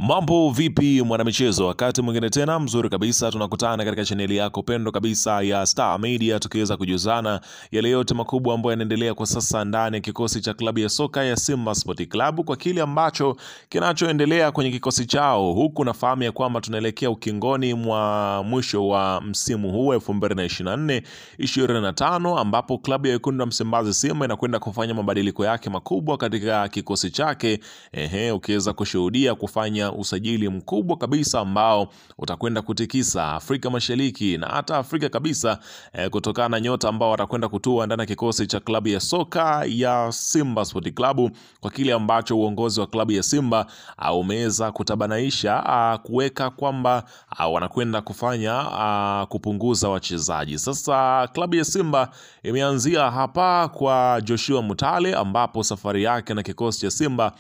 Mambo vipi mwanamichezo, wakati mwingine tena mzuri kabisa tunakutana katika chaneli yako pendo kabisa ya Star Media, tukiweza kujuzana yale yote makubwa ambayo yanaendelea kwa sasa ndani ya kikosi cha klabu ya soka ya Simba Sport Club, kwa kile ambacho kinachoendelea kwenye kikosi chao. Huku nafahamu ya kwamba tunaelekea ukingoni mwa mwisho wa msimu huu 2024-2025 ambapo klabu ya Wekundu wa Msimbazi Simba inakwenda kufanya mabadiliko yake makubwa katika kikosi chake. Ukiweza kushuhudia kufanya usajili mkubwa kabisa ambao utakwenda kutikisa Afrika Mashariki na hata Afrika kabisa, kutokana na nyota ambao watakwenda kutua ndani ya kikosi cha klabu ya soka ya Simba Sport Club, kwa kile ambacho uongozi wa klabu ya Simba umeweza kutabanaisha kuweka kwamba wanakwenda kufanya kupunguza wachezaji. Sasa klabu ya Simba imeanzia hapa kwa Joshua Mutale, ambapo safari yake na kikosi cha Simba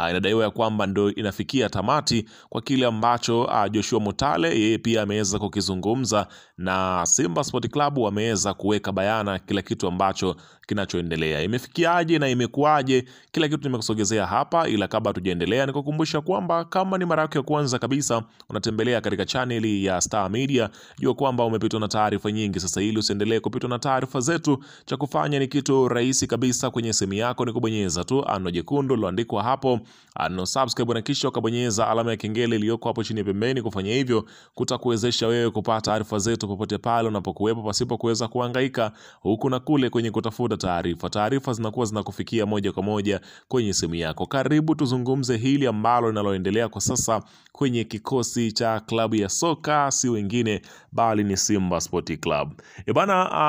inadaiwa ya kwamba ndo inafikia tamati, kwa kile ambacho Joshua Mutale yeye pia ameweza kukizungumza na Simba Sport Club. Wameweza kuweka bayana kila kitu ambacho kinachoendelea, imefikiaje na imekuaje, kila kitu nimekusogezea hapa. Ila kabla tujaendelea, nikukumbusha kwamba kama ni mara yako ya kwanza kabisa unatembelea katika channel ya Star Media, jua kwamba umepitwa na taarifa nyingi. Sasa ili usiendelee kupitwa na taarifa zetu, cha kufanya ni kitu rahisi kabisa. Kwenye simu yako ni kubonyeza tu ano jekundu liloandikwa hapo ano subscribe, na kisha ukabonyeza alama ya kengele iliyoko hapo chini pembeni. Kufanya hivyo kutakuwezesha wewe kupata taarifa zetu popote pale unapokuwepo, pasipo kuweza kuhangaika huku na kule kwenye kutafuta taarifa. Taarifa zinakuwa zinakufikia moja kwa moja kwenye simu yako. Karibu tuzungumze hili ambalo linaloendelea kwa sasa kwenye kikosi cha klabu ya soka, si wengine bali ni Simba Sport Club.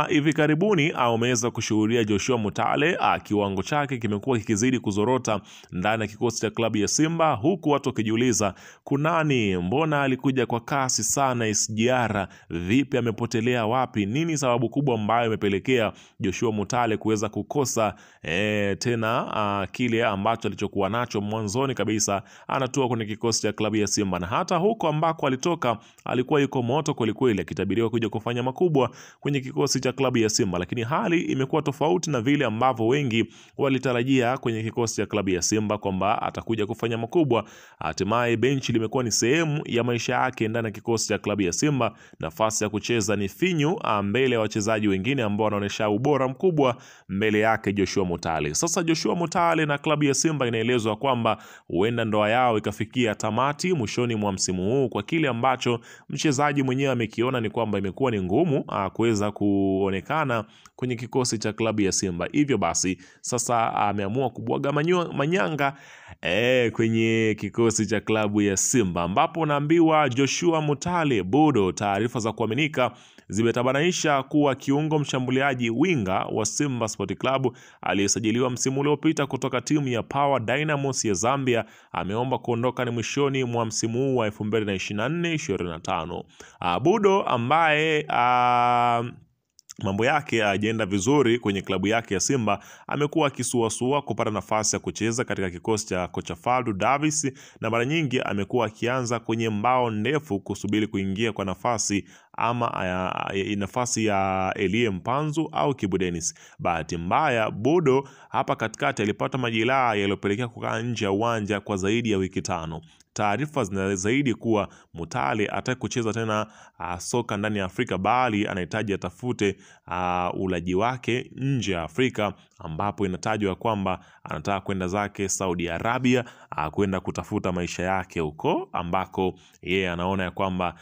Hivi karibuni umeweza kushuhudia Joshua Mutale kiwango chake kimekuwa kikizidi kuzorota ndani ya kikosi cha klabu ya Simba, huku watu wakijiuliza kunani, mbona alikuja kwa kasi sana SGR, vipi amepotelea wapi, nini sababu kubwa ambayo imepelekea Joshua Mutale kuweza kukosa tena kile ambacho alichokuwa nacho mwanzoni kabisa anatua kwenye kikosi cha klabu ya Simba. Na hata huko ambako alitoka alikuwa yuko moto kweli, akitabiriwa kuja kufanya makubwa kwenye kikosi cha klabu ya Simba, lakini hali imekuwa tofauti na vile ambavyo wengi walitarajia kwenye kikosi cha klabu ya Simba kwamba atakuja kufanya makubwa. Hatimaye benchi limekuwa ni sehemu ya maisha yake ndani ya kikosi cha klabu ya Simba. Nafasi ya kucheza ni finyu mbele ya wachezaji wengine ambao wanaonyesha ubora mkubwa mbele yake Joshua Mutale. Sasa Joshua Mutale na klabu ya Simba inaelezwa kwamba huenda ndoa yao ikafikia tamati mwishoni mwa msimu huu, kwa kile ambacho mchezaji mwenyewe amekiona ni kwamba imekuwa ni ngumu kuweza kuonekana kwenye kikosi cha klabu ya Simba. Hivyo basi sasa ameamua kubwaga manyanga kwenye kikosi cha klabu ya Simba, ambapo naambiwa Joshua Mutale Budo, taarifa za kuaminika zimetabanaisha kuwa kiungo mshambuliaji winga wa Simba Sport Club aliyesajiliwa msimu uliopita kutoka timu ya Power Dynamos ya Zambia ameomba kuondoka ni mwishoni mwa msimu huu wa 2024-2025. Budo ambaye mambo yake hajaenda vizuri kwenye klabu yake ya Simba amekuwa akisuasua kupata nafasi ya kucheza katika kikosi cha kocha Faldu Davis, na mara nyingi amekuwa akianza kwenye mbao ndefu kusubiri kuingia kwa nafasi ya Elie Mpanzu au Kibu Denis. Bahati mbaya Budo hapa katikati alipata majeraha yaliyopelekea kukaa nje ya uwanja kwa zaidi ya wiki 5. Taarifa zinazaidi kuwa Mutale hataki kucheza tena soka ndani ya Afrika, bali anahitaji atafute ulaji wake nje ya Afrika, ambapo inatajwa kwamba anataka kwenda zake Saudi Arabia kwenda kutafuta maisha yake huko, ambako yeye anaona ya kwamba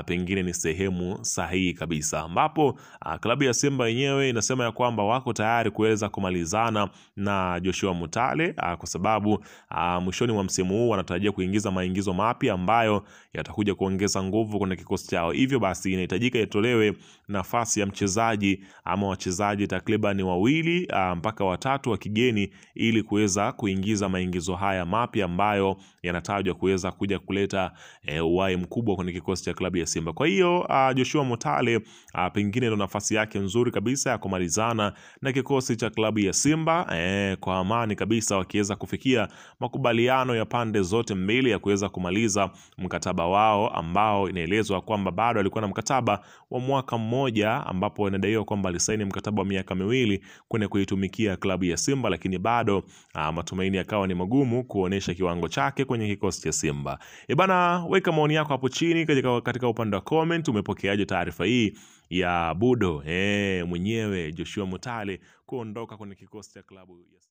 pengine ni sehemu sahihi kabisa, ambapo klabu ya Simba yenyewe inasema ya kwamba wako tayari kuweza kumalizana na Joshua Mutale kwa sababu mwishoni mwa msimu huu wanatarajia kuingiza maingizo mapya ambayo yatakuja kuongeza nguvu kwenye kikosi chao. Hivyo basi inahitajika itolewe nafasi ya mchezaji ama wachezaji takriban 2 mpaka 3 wa kigeni ili kuweza kuingiza maingizo haya mapya ambayo yanatajwa kuweza kuja kuleta uhai mkubwa kwenye kikosi cha klabu ya Simba. Kwa hiyo Joshua Mutale pengine ndo nafasi yake nzuri kabisa ya kumalizana na kikosi cha klabu ya Simba kwa amani kabisa, wakiweza kufikia makubaliano ya pande zote mbili ya kuweza kuweza kumaliza mkataba wao ambao inaelezwa kwamba bado alikuwa na mkataba wa mwaka mmoja, ambapo inadaiwa kwamba alisaini mkataba wa miaka miwili kwenye kuitumikia klabu ya Simba, lakini bado matumaini yakawa ni magumu kuonesha kiwango chake kwenye kikosi cha Simba. Bana, weka maoni yako hapo chini katika upande wa comment. Umepokeaje taarifa hii ya Budo mwenyewe Joshua Mutale kuondoka kwenye kikosi cha klabu?